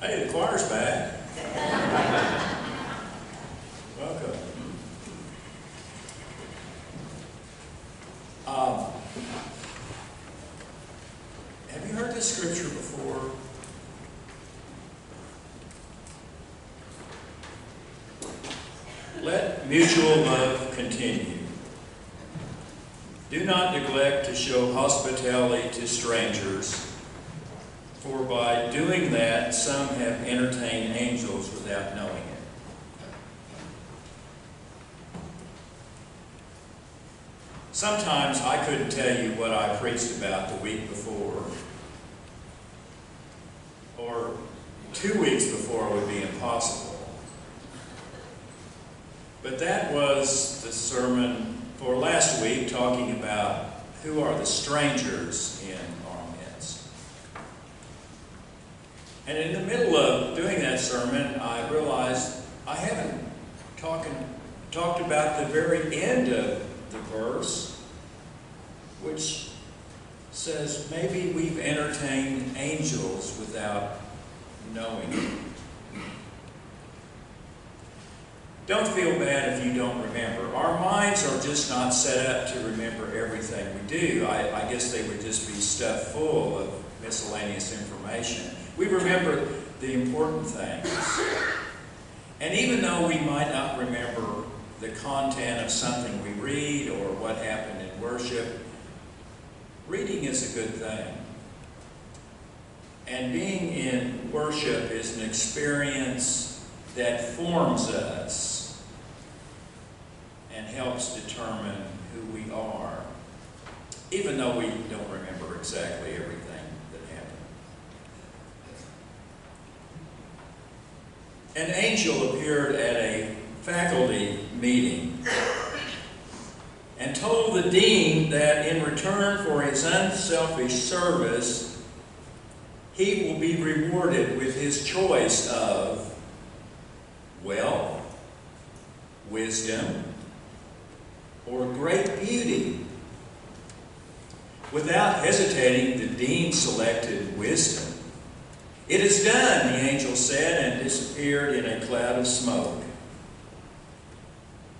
Hey, the choir's back. Welcome. Have you heard this scripture before? Let mutual love continue. Do not neglect to show hospitality to strangers, for by doing that, some have entertained angels without knowing it. Sometimes I couldn't tell you what I preached about the week before, or 2 weeks before would be impossible. But that was the sermon for last week, talking about who are the strangers in our midst. And in the middle of doing that sermon, I realized I haven't talked about the very end of the verse, which says maybe we've entertained angels without knowing it. Don't feel bad if you don't remember. Our minds are just not set up to remember everything we do. I guess they would just be stuffed full of miscellaneous information. We remember the important things. And even though we might not remember the content of something we read or what happened in worship, reading is a good thing. And being in worship is an experience that forms us and helps determine who we are, even though we don't remember exactly everything that happened. An angel appeared at a faculty meeting and told the dean that in return for his unselfish service, he will be rewarded with his choice of wealth, wisdom, or great beauty. Without hesitating, the dean selected wisdom. "It is done," the angel said, and disappeared in a cloud of smoke.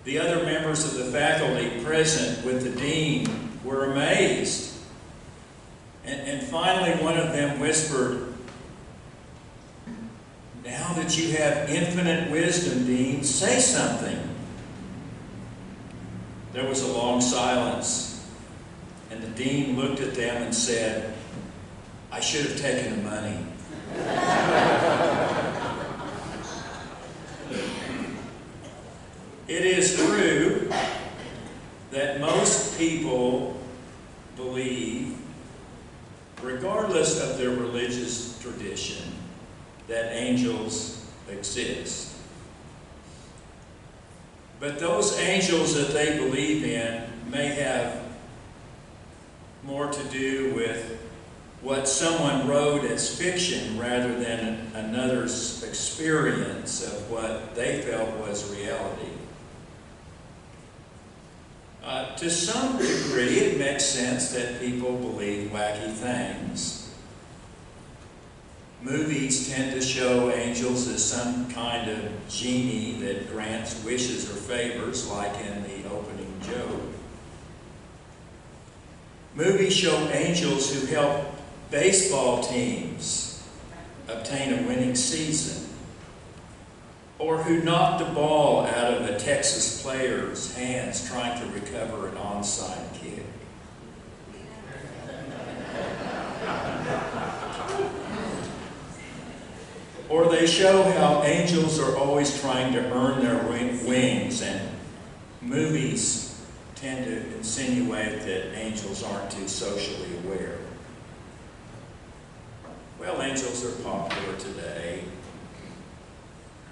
The other members of the faculty present with the dean were amazed. And finally, one of them whispered, "Now that you have infinite wisdom, Dean, say something." There was a long silence, and the dean looked at them and said, "I should have taken the money." It is true that most people believe, regardless of their religious tradition, that angels exist. But those angels that they believe in may have more to do with what someone wrote as fiction rather than another's experience of what they felt was reality. To some degree, it makes sense that people believe wacky things. Movies tend to show angels as some kind of genie that grants wishes or favors, like in the opening Job. Movies show angels who help baseball teams obtain a winning season, or who knock the ball out of a Texas player's hands trying to recover an onside kick. Or they show how angels are always trying to earn their wings, and movies tend to insinuate that angels aren't too socially aware. Well, angels are popular today.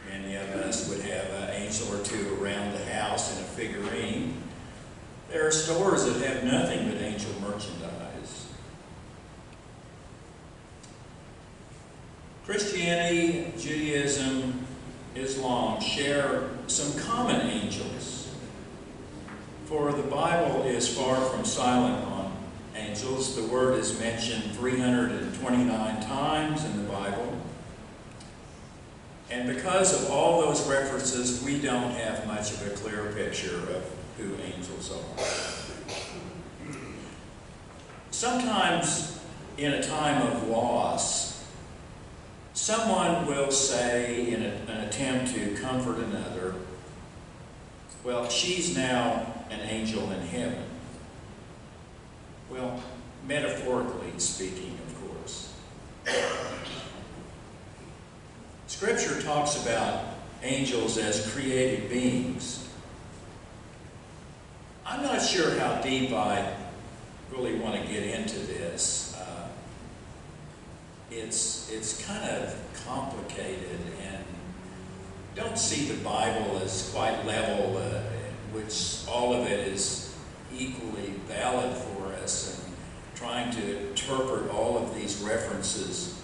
Many of us would have an angel or two around the house in a figurine. There are stores that have nothing but angel merchandise. Christianity, Judaism, Islam share some common angels. For the Bible is far from silent on angels. The word is mentioned 329 times in the Bible. And because of all those references, we don't have much of a clear picture of who angels are. Sometimes in a time of loss, someone will say in an attempt to comfort another, well, she's now an angel in heaven. Well, metaphorically speaking, of course. Scripture talks about angels as created beings. I'm not sure how deep I really want to get into this. It's kind of complicated, and don't see the Bible as quite level, which all of it is equally valid for us, and trying to interpret all of these references.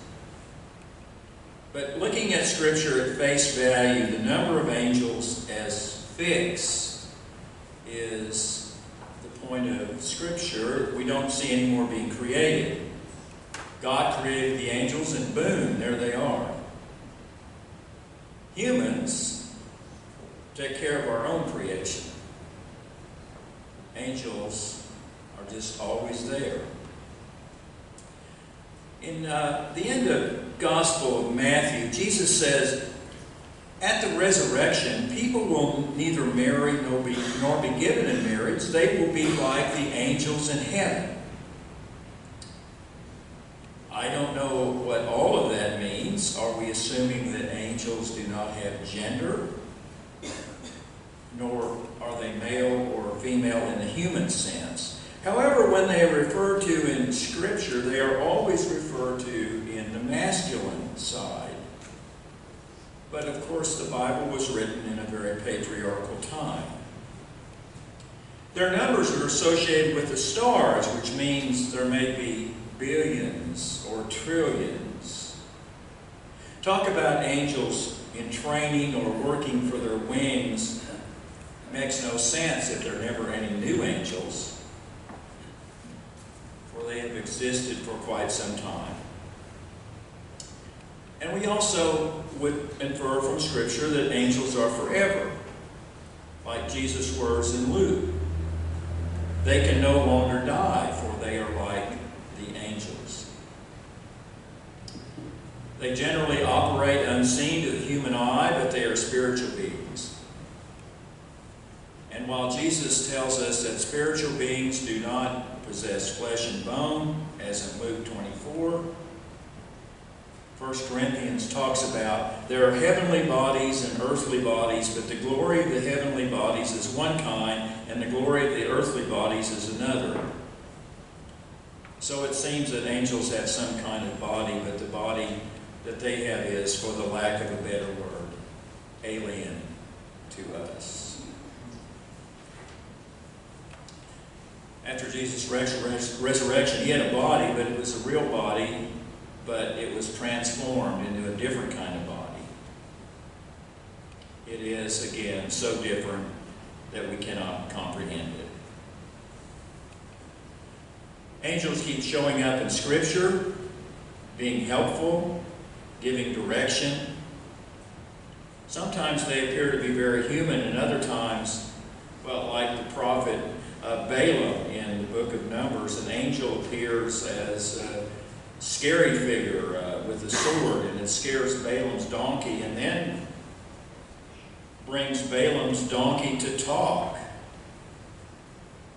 But looking at Scripture at face value, the number of angels as fixed is the point of Scripture. We don't see any more being created. God created the angels, and boom, there they are. Humans take care of our own creation. Angels are just always there. In the end of Gospel of Matthew, Jesus says, at the resurrection, people will neither marry nor be given in marriage. They will be like the angels in heaven. I don't know what all of that means. Are we assuming that angels do not have gender? Nor are they male or female in the human sense. However, when they are referred to in Scripture, they are always referred to in the masculine side. But of course, the Bible was written in a very patriarchal time. Their numbers are associated with the stars, which means there may be billions or trillions. Talk about angels in training or working for their wings makes no sense if there are never any new angels, for they have existed for quite some time. And we also would infer from Scripture that angels are forever, like Jesus' words in Luke. They can no longer die, for they are like the angels. They generally operate unseen to the human eye, but they are spiritual beings. And while Jesus tells us that spiritual beings do not possess flesh and bone, as in Luke 24, 1 Corinthians talks about there are heavenly bodies and earthly bodies, but the glory of the heavenly bodies is one kind, and the glory of the earthly bodies is another. So it seems that angels have some kind of body, but the body that they have is, for the lack of a better word, alien to us. After Jesus' resurrection, he had a body, but it was a real body, but it was transformed into a different kind of body. It is, again, so different that we cannot comprehend it. Angels keep showing up in Scripture, being helpful, giving direction. Sometimes they appear to be very human, and other times, well, like the prophet Balaam in the book of Numbers, an angel appears as a scary figure with a sword, and it scares Balaam's donkey, and then brings Balaam's donkey to talk.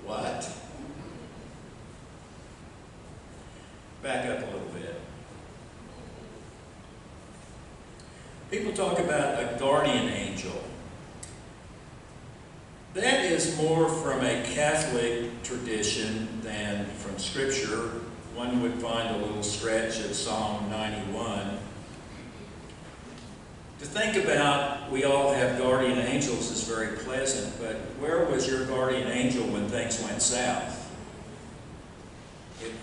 What? Back up a little bit. People talk about a guardian angel. That is more from a Catholic tradition than from Scripture. One would find a little stretch of Psalm 91. To think about we all have guardian angels is very pleasant, but where was your guardian angel when things went south? If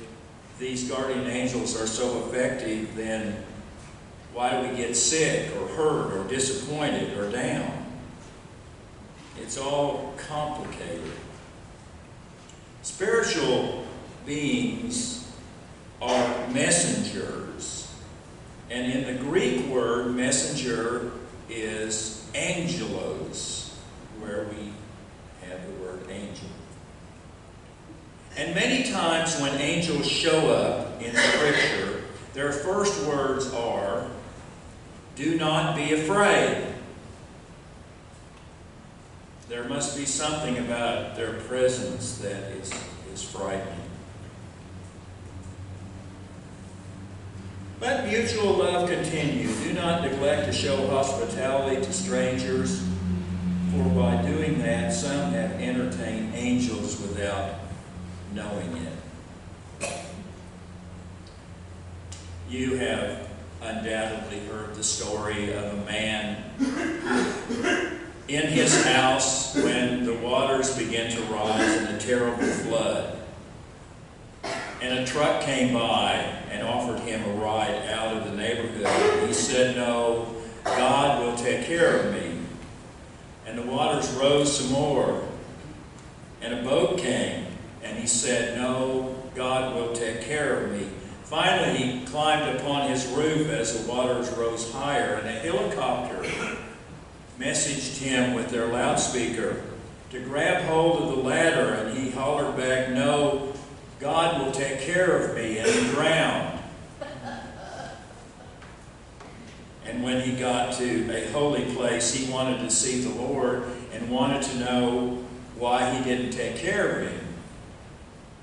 these guardian angels are so effective, then why do we get sick or hurt or disappointed or down? It's all complicated. Spiritual beings are messengers, And in the Greek word, messenger is angelos, where we have the word angel. And many times when angels show up in Scripture, their first words are, "Do not be afraid." There must be something about their presence that is frightening. Let mutual love continue. Do not neglect to show hospitality to strangers, for by doing that, some have entertained angels without knowing it. You have undoubtedly heard the story of a man in his house when the waters began to rise in a terrible flood. And a truck came by and offered him a ride out of the neighborhood. He said, "No, God will take care of me." And the waters rose some more. And a boat came, and he said, "No, God will take care of me." Finally, he climbed upon his roof as the waters rose higher, and a helicopter messaged him with their loudspeaker to grab hold of the ladder, and he hollered back, "No, God will take care of me," and he drowned. And when he got to a holy place, he wanted to see the Lord and wanted to know why he didn't take care of him.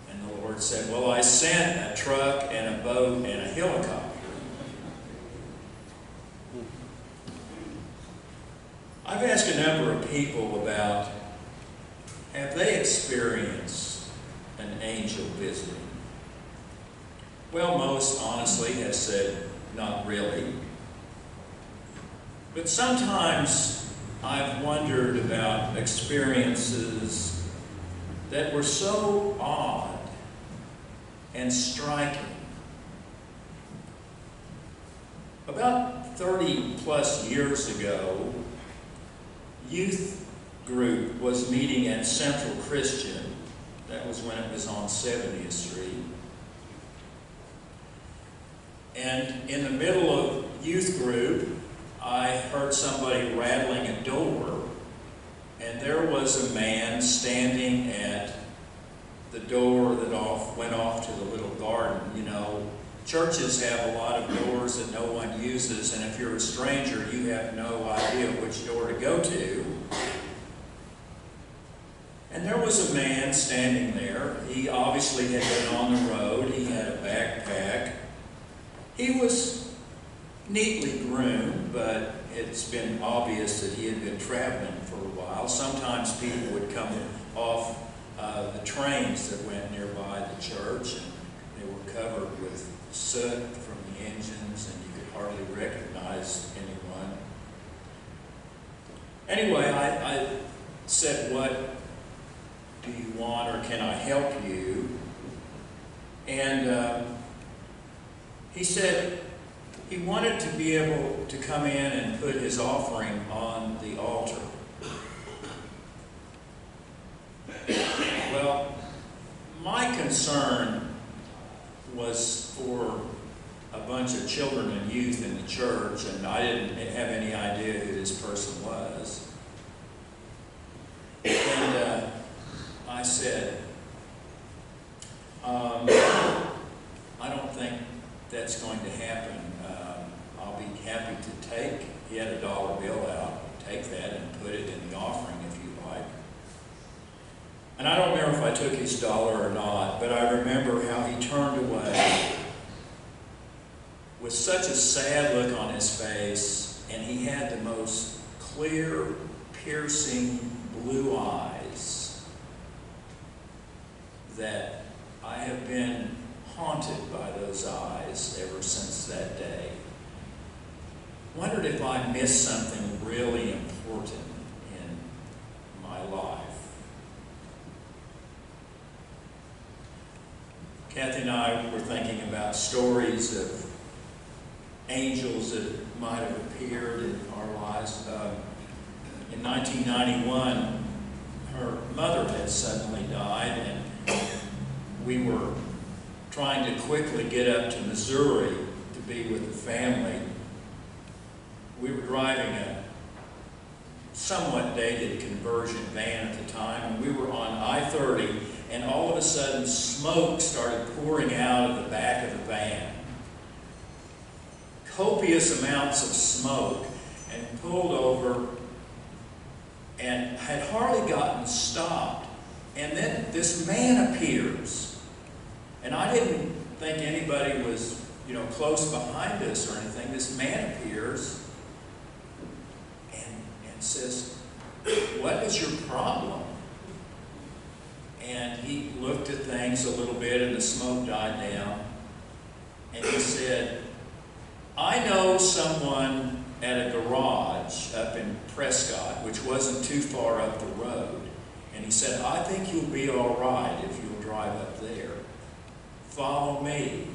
And the Lord said, "Well, I sent a truck and a boat and a helicopter." I've asked a number of people about, have they experienced an angel visiting? Well, most honestly have said, not really. But sometimes I've wondered about experiences that were so odd and striking. About 30 plus years ago, youth group was meeting at Central Christian. That was when it was on 70th Street. And in the middle of youth group, I heard somebody rattling a door, and there was a man standing at the door that went off to the little garden. You know, churches have a lot of doors that no one uses, and if you're a stranger, you have no idea which door to go to. And there was a man standing there. He obviously had been on the road. He had a backpack. He was neatly groomed, but it's been obvious that he had been traveling for a while. Sometimes people would come off the trains that went nearby the church, and they were covered with soot from the engines, and you could hardly recognize anyone. Anyway, I said, "What do you want, or can I help you?" And he said he wanted to be able to come in and put his offering on the altar. Well, my concern was for a bunch of children and youth in the church, and I didn't have any idea who this person was. And I said, "I don't think that's going to happen. I'll be happy to take," he had a dollar bill out, "take that and put it in the offering if you like." And I don't remember if I took his dollar or not, but I remember how he turned away with such a sad look on his face, and he had the most clear, piercing blue eyes that I have been haunted by those eyes ever since that day. Wondered if I missed something really important in my life. Kathy and I were thinking about stories of angels that might have appeared in our lives. In 1991, her mother had suddenly died, and we were trying to quickly get up to Missouri to be with the family. We were driving a somewhat dated conversion van at the time, and we were on I-30, and all of a sudden smoke started pouring out of the back of the van. Copious amounts of smoke, and pulled over and had hardly gotten stopped. And then this man appears, and I didn't think anybody was, close behind us or anything. This man appears and says, "What is your problem?" And he looked at things a little bit, and the smoke died down. And he said, "I know someone at a garage up in Prescott, which wasn't too far up the road." And he said, "I think you'll be all right if you'll drive up there. Follow me."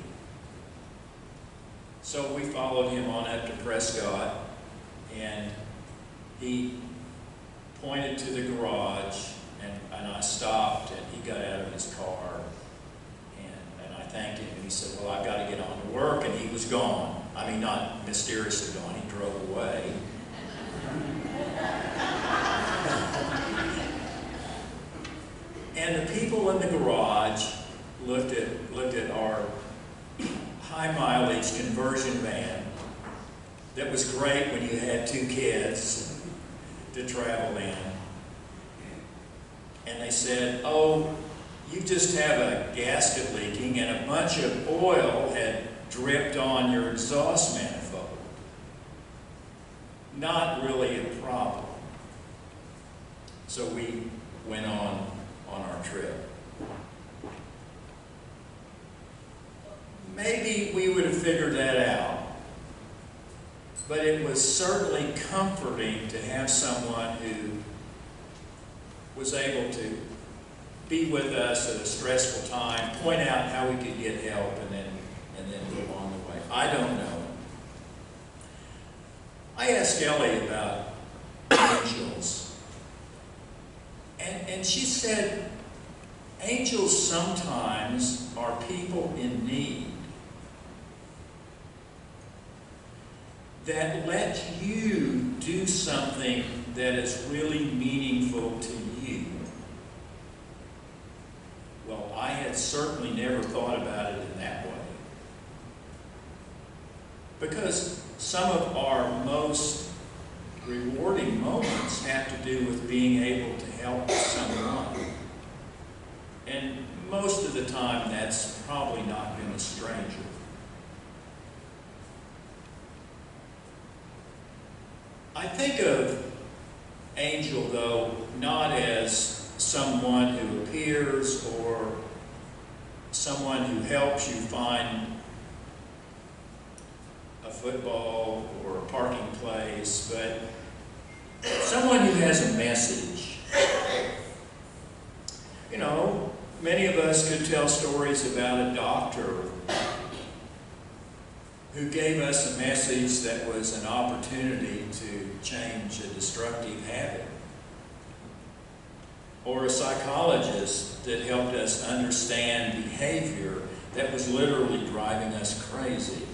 So we followed him on up to Prescott, and he pointed to the garage, and I stopped, and he got out of his car, and I thanked him, and he said, "Well, I've got to get on to work," and he was gone. I mean, not mysteriously gone, he drove away. And the people in the garage looked at our high mileage conversion van that was great when you had 2 kids to travel in. And they said, "Oh, you just have a gasket leaking and a bunch of oil had dripped on your exhaust manifold. Not really a problem." So we went on our trip. Maybe we would have figured that out, but it was certainly comforting to have someone who was able to be with us at a stressful time, point out how we could get help, and then go on the way. I don't know. I asked Ellie about angels, and she said, angels sometimes are people in need that let you do something that is really meaningful to you. Well, I had certainly never thought about it in that way. Because some of our most rewarding moments have to do with being able to help someone. And most of the time, that's probably not been a stranger. I think of angel, though, not as someone who appears or someone who helps you find a football or a parking place, but someone who has a message. Many of us could tell stories about a doctor who gave us a message that was an opportunity to change a destructive habit. Or a psychologist that helped us understand behavior that was literally driving us crazy.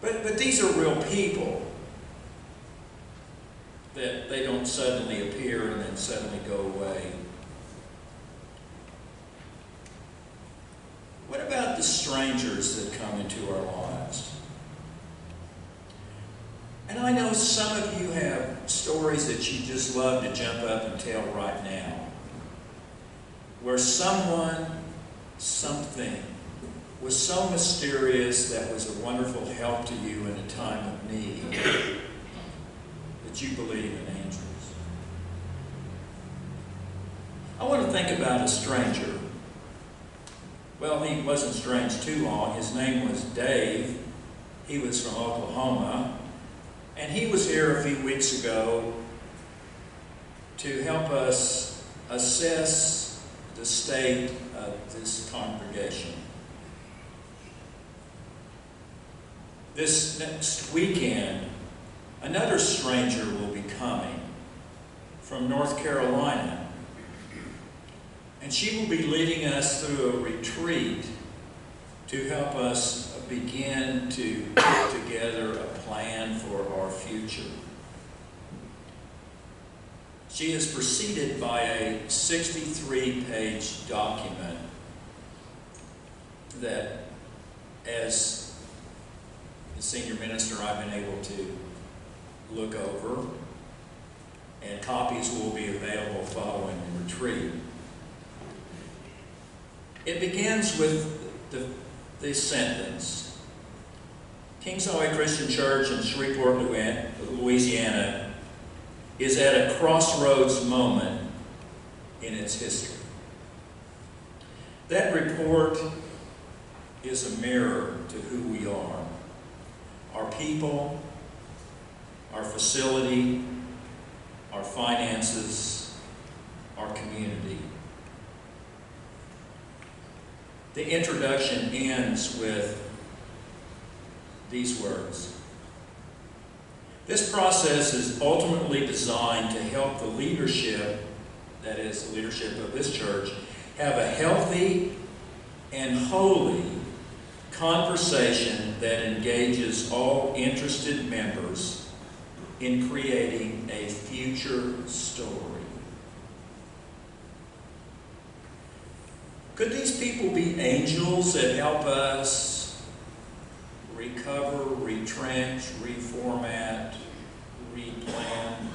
But these are real people. That they don't suddenly appear and then suddenly go away. What about the strangers that come into our lives? And I know some of you have stories that you just love to jump up and tell right now, where someone, something, was so mysterious that was a wonderful help to you in a time of need, that you believe in angels. I want to think about a stranger. Well, he wasn't strange too long. His name was Dave. He was from Oklahoma. And he was here a few weeks ago to help us assess the state of this congregation. This next weekend, another stranger will be coming from North to help us begin to put together a plan for our future. She is preceded by a 63-page document that, as the senior minister, I've been able to look over, and copies will be available following the retreat. It begins with this sentence: Kings Highway Christian Church in Shreveport, Louisiana is at a crossroads moment in its history. That report is a mirror to who we are, our people, our facility, our finances, our community. The introduction ends with these words: this process is ultimately designed to help the leadership, that is, the leadership of this church, have a healthy and holy conversation that engages all interested members in creating a future story. Could these people be angels that help us recover, retrench, reformat, replan?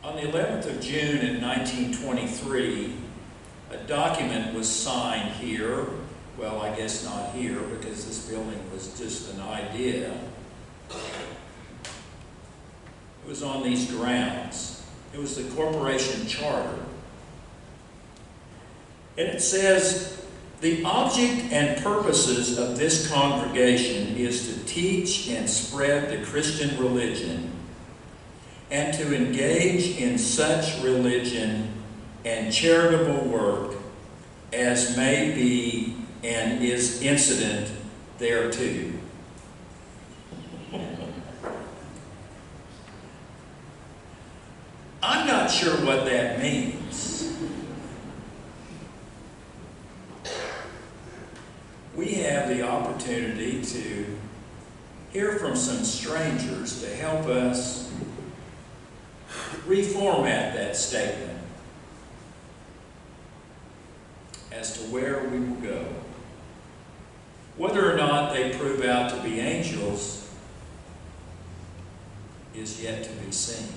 On the 11th of June in 1923, a document was signed here. Well, I guess not here, because this building was just an idea. It was on these grounds. It was the corporation charter. And it says, the object and purposes of this congregation is to teach and spread the Christian religion and to engage in such religion and charitable work as may be and is incident thereto. I'm not sure what that means. We have the opportunity to hear from some strangers to help us reformat that statement as to where we will go. Whether or not they prove out to be angels is yet to be seen.